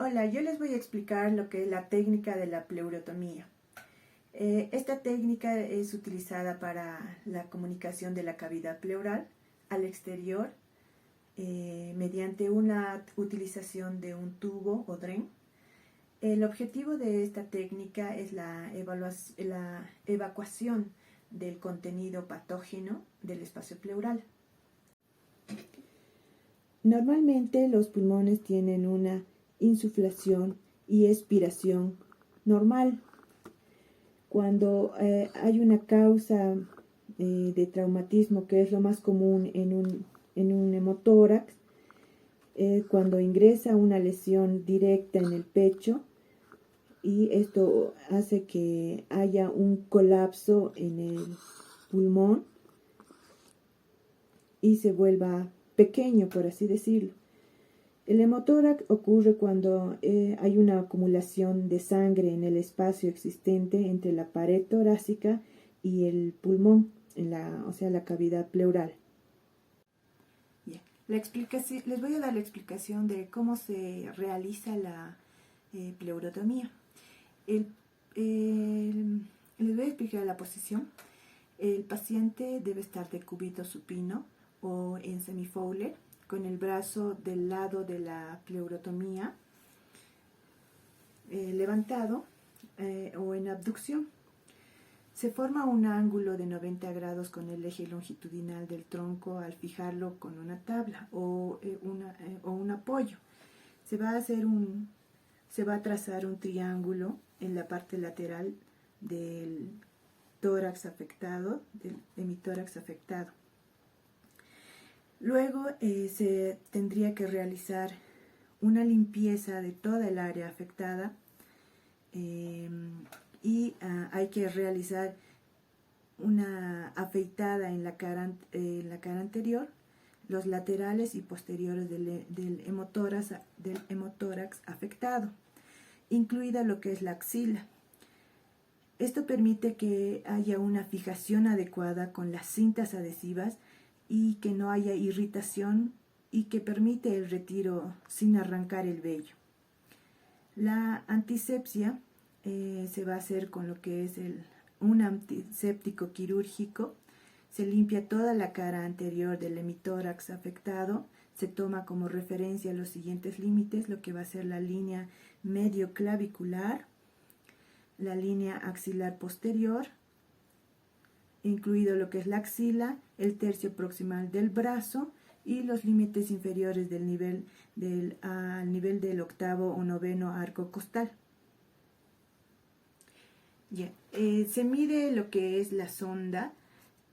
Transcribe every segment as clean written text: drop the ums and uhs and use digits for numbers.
Hola, yo les voy a explicar lo que es la técnica de la pleurotomía. Esta técnica es utilizada para la comunicación de la cavidad pleural al exterior mediante una utilización de un tubo o dren. El objetivo de esta técnica es la evacuación del contenido patógeno del espacio pleural. Normalmente los pulmones tienen una insuflación y expiración normal. Cuando hay una causa de traumatismo, que es lo más común en un hemotórax, cuando ingresa una lesión directa en el pecho, y esto hace que haya un colapso en el pulmón y se vuelva pequeño, por así decirlo. El hemotórax ocurre cuando hay una acumulación de sangre en el espacio existente entre la pared torácica y el pulmón, o sea, la cavidad pleural. Bien. Les voy a dar la explicación de cómo se realiza la pleurotomía. Les voy a explicar la posición. El paciente debe estar de cúbito supino o en semifowler, con el brazo del lado de la pleurotomía levantado o en abducción. Se forma un ángulo de 90 grados con el eje longitudinal del tronco al fijarlo con una tabla o un apoyo. Se va a trazar un triángulo en la parte lateral del tórax afectado, del hemitórax afectado. Luego se tendría que realizar una limpieza de toda el área afectada y hay que realizar una afeitada en la cara anterior, los laterales y posteriores del hemotórax afectado, incluida lo que es la axila. Esto permite que haya una fijación adecuada con las cintas adhesivas y que no haya irritación y que permite el retiro sin arrancar el vello. La antisepsia se va a hacer con lo que es un antiséptico quirúrgico. Se limpia toda la cara anterior del hemitórax afectado. Se toma como referencia los siguientes límites, lo que va a ser la línea medio clavicular, la línea axilar posterior, incluido lo que es la axila, el tercio proximal del brazo y los límites inferiores al nivel del octavo o noveno arco costal. Se mide lo que es la sonda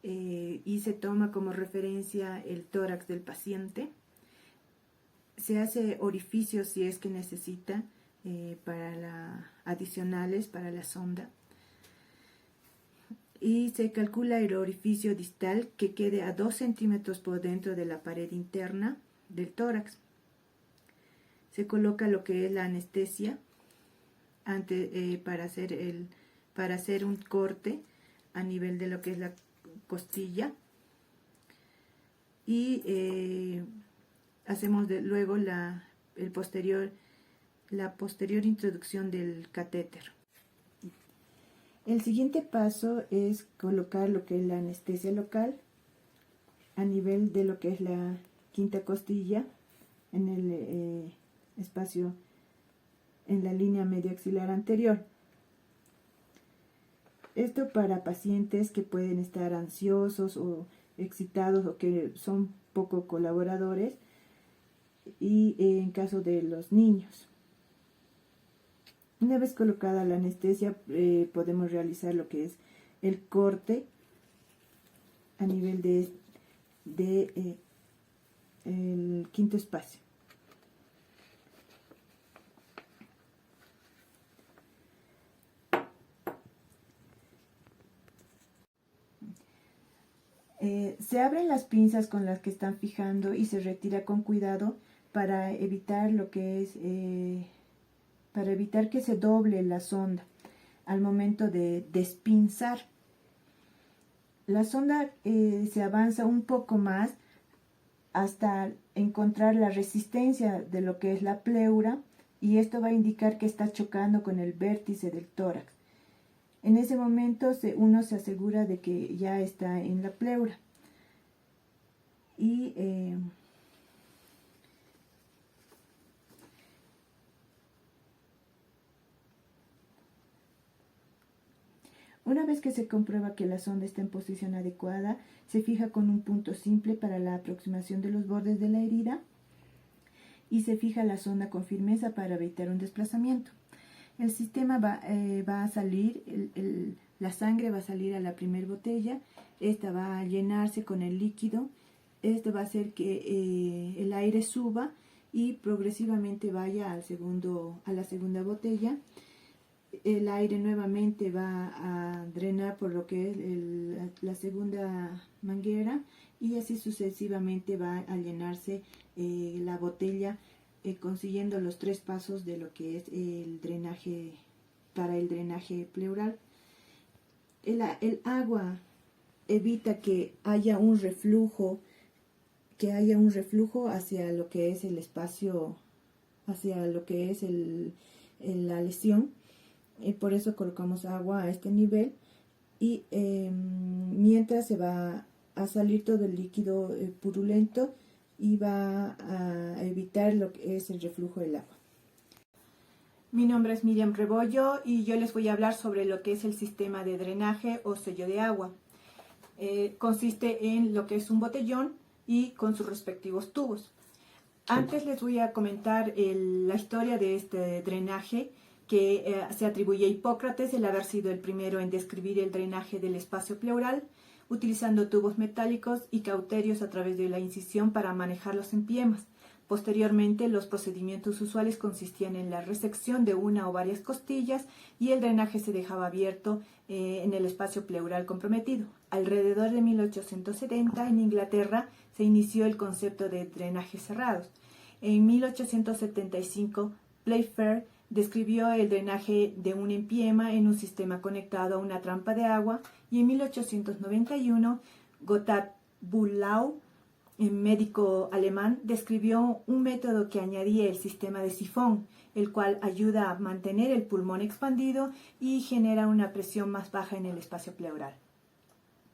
y se toma como referencia el tórax del paciente. Se hace orificios si es que necesita adicionales para la sonda. Y se calcula el orificio distal que quede a 2 centímetros por dentro de la pared interna del tórax. Se coloca lo que es la anestesia para hacer un corte a nivel de lo que es la costilla y hacemos luego la posterior introducción del catéter. El siguiente paso es colocar lo que es la anestesia local a nivel de lo que es la quinta costilla en el espacio en la línea medio axilar anterior. Esto para pacientes que pueden estar ansiosos o excitados o que son poco colaboradores y en caso de los niños. Una vez colocada la anestesia, podemos realizar lo que es el corte a nivel de el quinto espacio. Se abren las pinzas con las que están fijando y se retira con cuidado para evitar que se doble la sonda al momento de despinzar. La sonda se avanza un poco más hasta encontrar la resistencia de lo que es la pleura y esto va a indicar que está chocando con el vértice del tórax. En ese momento uno se asegura de que ya está en la pleura. Y una vez que se comprueba que la sonda está en posición adecuada, se fija con un punto simple para la aproximación de los bordes de la herida y se fija la sonda con firmeza para evitar un desplazamiento. El sistema va a salir, la sangre va a salir a la primera botella, esta va a llenarse con el líquido, esto va a hacer que el aire suba y progresivamente vaya a la segunda botella. El aire nuevamente va a drenar por lo que es la segunda manguera y así sucesivamente va a llenarse la botella, consiguiendo los 3 pasos de lo que es el drenaje, para el drenaje pleural. El agua evita que haya un reflujo hacia lo que es el espacio, hacia lo que es la lesión. Y por eso colocamos agua a este nivel y mientras se va a salir todo el líquido purulento y va a evitar lo que es el reflujo del agua. Mi nombre es Miriam Rebollo y yo les voy a hablar sobre lo que es el sistema de drenaje o sello de agua. Consiste en lo que es un botellón y con sus respectivos tubos. Antes les voy a comentar la historia de este drenaje, que se atribuye a Hipócrates el haber sido el primero en describir el drenaje del espacio pleural, utilizando tubos metálicos y cauterios a través de la incisión para manejar los empiemas. Posteriormente, los procedimientos usuales consistían en la resección de una o varias costillas y el drenaje se dejaba abierto en el espacio pleural comprometido. Alrededor de 1870, en Inglaterra, se inició el concepto de drenajes cerrados. En 1875, Playfair describió el drenaje de un empiema en un sistema conectado a una trampa de agua y en 1891 Gotthard Bullau, un médico alemán, describió un método que añadía el sistema de sifón, el cual ayuda a mantener el pulmón expandido y genera una presión más baja en el espacio pleural.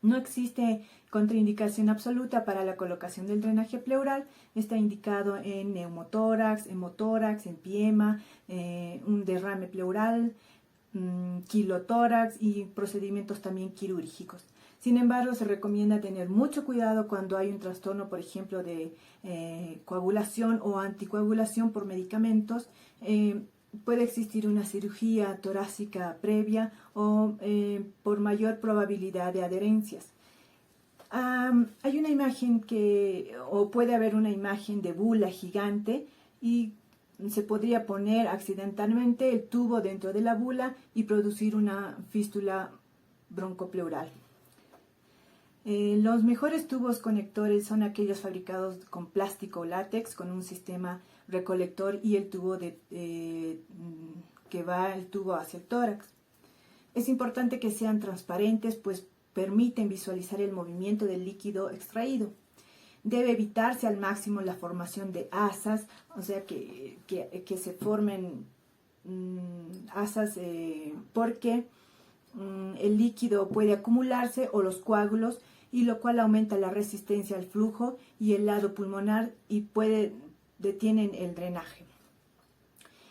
No existe contraindicación absoluta para la colocación del drenaje pleural. Está indicado en neumotórax, hemotórax, empiema, un derrame pleural, quilotórax y procedimientos también quirúrgicos. Sin embargo, se recomienda tener mucho cuidado cuando hay un trastorno, por ejemplo, de coagulación o anticoagulación por medicamentos. Puede existir una cirugía torácica previa o por mayor probabilidad de adherencias. Hay una imagen o puede haber una imagen de bula gigante y se podría poner accidentalmente el tubo dentro de la bula y producir una fístula broncopleural. Los mejores tubos conectores son aquellos fabricados con plástico o látex, con un sistema recolector y el tubo que va el tubo hacia el tórax. Es importante que sean transparentes, pues permiten visualizar el movimiento del líquido extraído. Debe evitarse al máximo la formación de asas, o sea que se formen asas porque el líquido puede acumularse o los coágulos, y lo cual aumenta la resistencia al flujo y el lado pulmonar y detienen el drenaje.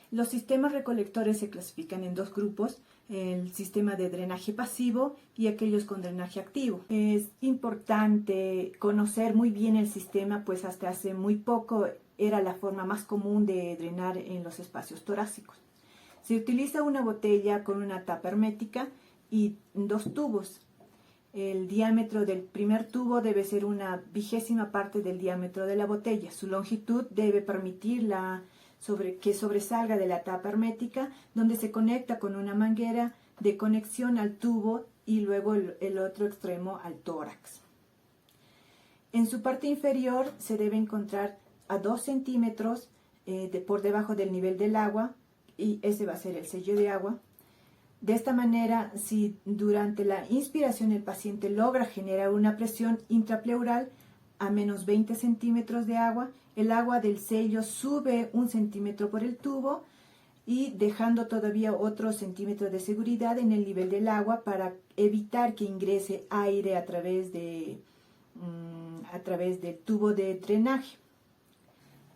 Los sistemas recolectores se clasifican en 2 grupos, el sistema de drenaje pasivo y aquellos con drenaje activo. Es importante conocer muy bien el sistema, pues hasta hace muy poco era la forma más común de drenar en los espacios torácicos. Se utiliza una botella con una tapa hermética y 2 tubos. El diámetro del primer tubo debe ser 1/20 parte del diámetro de la botella. Su longitud debe permitir que sobresalga de la tapa hermética, donde se conecta con una manguera de conexión al tubo y luego el otro extremo al tórax. En su parte inferior se debe encontrar a 2 centímetros por debajo del nivel del agua, y ese va a ser el sello de agua. De esta manera, si durante la inspiración el paciente logra generar una presión intrapleural a menos 20 centímetros de agua, el agua del sello sube 1 centímetro por el tubo y dejando todavía otro centímetro de seguridad en el nivel del agua para evitar que ingrese aire a través del tubo de drenaje.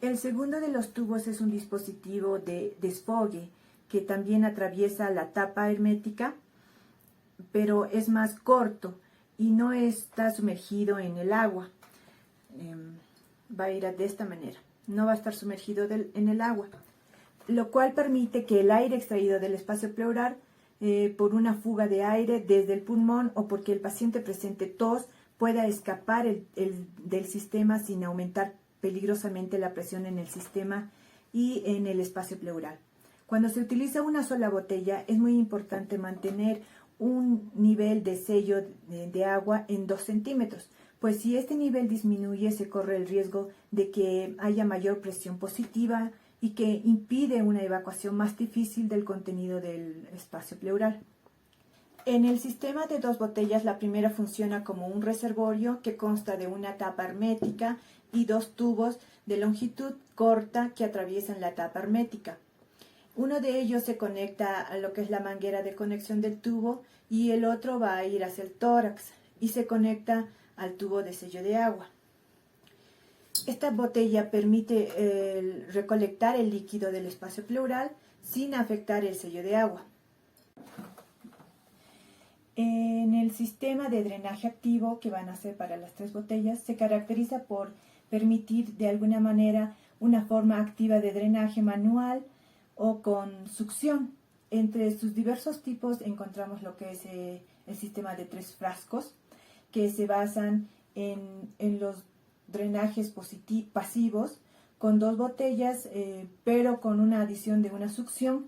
El segundo de los tubos es un dispositivo de desfogue que también atraviesa la tapa hermética, pero es más corto y no está sumergido en el agua. Va a ir de esta manera, no va a estar sumergido en el agua, lo cual permite que el aire extraído del espacio pleural por una fuga de aire desde el pulmón o porque el paciente presente tos pueda escapar del sistema sin aumentar peligrosamente la presión en el sistema y en el espacio pleural. Cuando se utiliza una sola botella es muy importante mantener un nivel de sello de agua en 2 centímetros, pues si este nivel disminuye se corre el riesgo de que haya mayor presión positiva y que impide una evacuación más difícil del contenido del espacio pleural. En el sistema de 2 botellas, la primera funciona como un reservorio que consta de una tapa hermética y 2 tubos de longitud corta que atraviesan la tapa hermética. Uno de ellos se conecta a lo que es la manguera de conexión del tubo y el otro va a ir hacia el tórax y se conecta al tubo de sello de agua. Esta botella permite recolectar el líquido del espacio pleural sin afectar el sello de agua. En el sistema de drenaje activo que van a hacer para las 3 botellas se caracteriza por permitir de alguna manera una forma activa de drenaje manual o con succión. Entre sus diversos tipos encontramos lo que es el sistema de 3 frascos, que se basan en los drenajes pasivos con 2 botellas, pero con una adición de una succión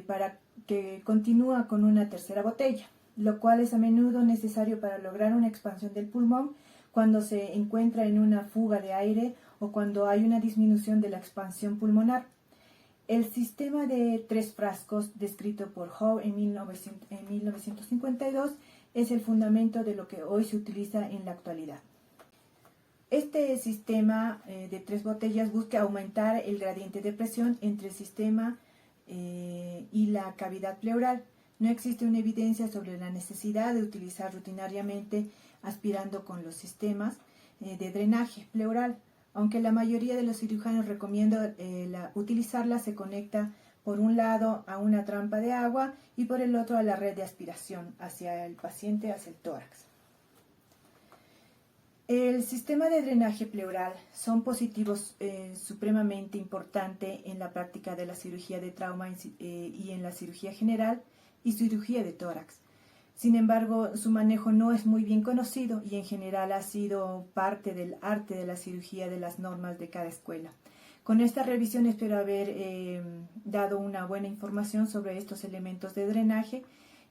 para que continúa con una tercera botella, lo cual es a menudo necesario para lograr una expansión del pulmón cuando se encuentra en una fuga de aire o cuando hay una disminución de la expansión pulmonar. El sistema de 3 frascos descrito por Howe en 1952 es el fundamento de lo que hoy se utiliza en la actualidad. Este sistema de 3 botellas busca aumentar el gradiente de presión entre el sistema y la cavidad pleural. No existe una evidencia sobre la necesidad de utilizar rutinariamente aspirando con los sistemas de drenaje pleural. Aunque la mayoría de los cirujanos recomienda utilizarla, se conecta por un lado a una trampa de agua y por el otro a la red de aspiración hacia el paciente, hacia el tórax. El sistema de drenaje pleural son positivos supremamente importantes en la práctica de la cirugía de trauma y en la cirugía general y cirugía de tórax. Sin embargo, su manejo no es muy bien conocido y en general ha sido parte del arte de la cirugía de las normas de cada escuela. Con esta revisión espero haber dado una buena información sobre estos elementos de drenaje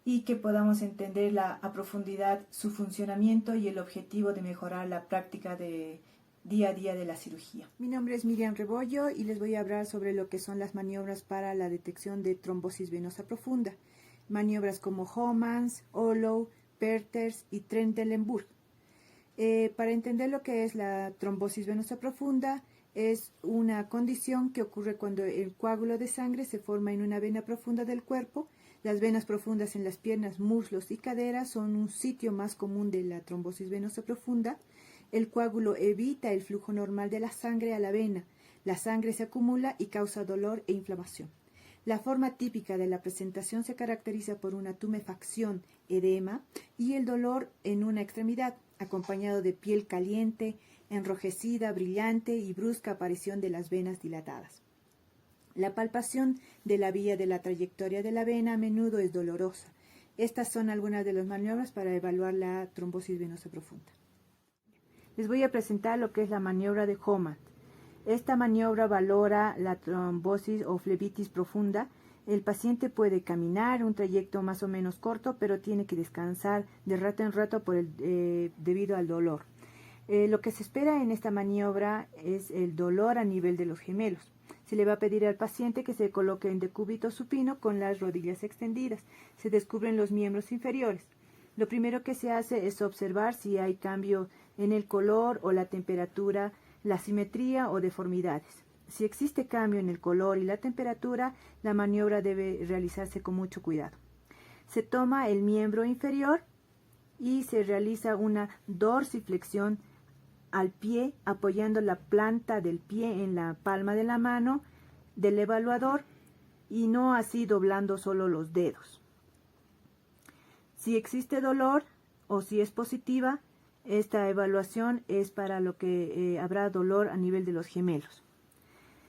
y que podamos entender a profundidad su funcionamiento y el objetivo de mejorar la práctica de día a día de la cirugía. Mi nombre es Miriam Rebollo y les voy a hablar sobre lo que son las maniobras para la detección de trombosis venosa profunda. Maniobras como Homans, Hollow, Perters y Trendelenburg. Para entender lo que es la trombosis venosa profunda, es una condición que ocurre cuando el coágulo de sangre se forma en una vena profunda del cuerpo. Las venas profundas en las piernas, muslos y caderas son un sitio más común de la trombosis venosa profunda. El coágulo evita el flujo normal de la sangre a la vena. La sangre se acumula y causa dolor e inflamación. La forma típica de la presentación se caracteriza por una tumefacción, edema y el dolor en una extremidad, acompañado de piel caliente, enrojecida, brillante y brusca aparición de las venas dilatadas. La palpación de la vía de la trayectoria de la vena a menudo es dolorosa. Estas son algunas de las maniobras para evaluar la trombosis venosa profunda. Les voy a presentar lo que es la maniobra de Homan. Esta maniobra valora la trombosis o flebitis profunda. El paciente puede caminar un trayecto más o menos corto, pero tiene que descansar de rato en rato debido al dolor. Lo que se espera en esta maniobra es el dolor a nivel de los gemelos. Se le va a pedir al paciente que se coloque en decúbito supino con las rodillas extendidas. Se descubren los miembros inferiores. Lo primero que se hace es observar si hay cambio en el color o la temperatura, la simetría o deformidades. si existe cambio en el color y la temperatura, la maniobra debe realizarse con mucho cuidado. Se toma el miembro inferior y se realiza una dorsiflexión al pie, apoyando la planta del pie en la palma de la mano del evaluador y no así doblando solo los dedos. Si existe dolor o si es positiva, esta evaluación es para lo que habrá dolor a nivel de los gemelos.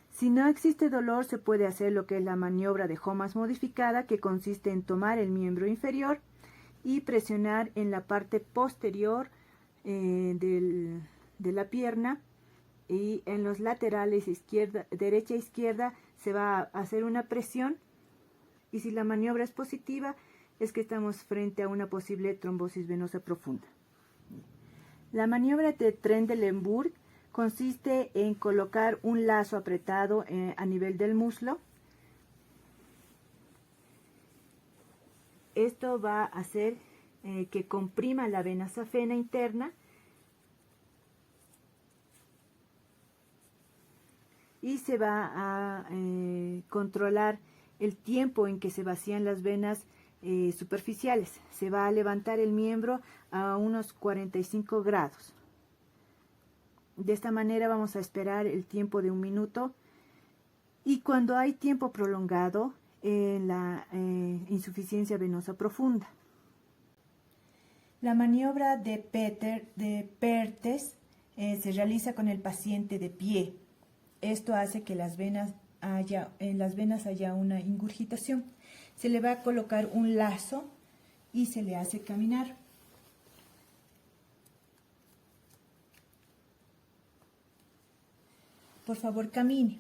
Si no existe dolor, se puede hacer lo que es la maniobra de Homas modificada, que consiste en tomar el miembro inferior y presionar en la parte posterior de la pierna, y en los laterales derecha e izquierda se va a hacer una presión, y si la maniobra es positiva es que estamos frente a una posible trombosis venosa profunda. La maniobra de Trendelenburg consiste en colocar un lazo apretado a nivel del muslo. Esto va a hacer que comprima la vena safena interna y se va a controlar el tiempo en que se vacían las venas superficiales. Se va a levantar el miembro a unos 45 grados. De esta manera vamos a esperar el tiempo de 1 minuto, y cuando hay tiempo prolongado, la insuficiencia venosa profunda. La maniobra de Perthes se realiza con el paciente de pie. Esto hace que en las venas haya una ingurgitación. Se le va a colocar un lazo y se le hace caminar. Por favor, camine.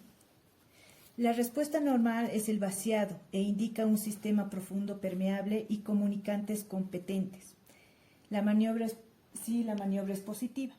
La respuesta normal es el vaciado e indica un sistema profundo permeable y comunicantes competentes. La maniobra es positiva.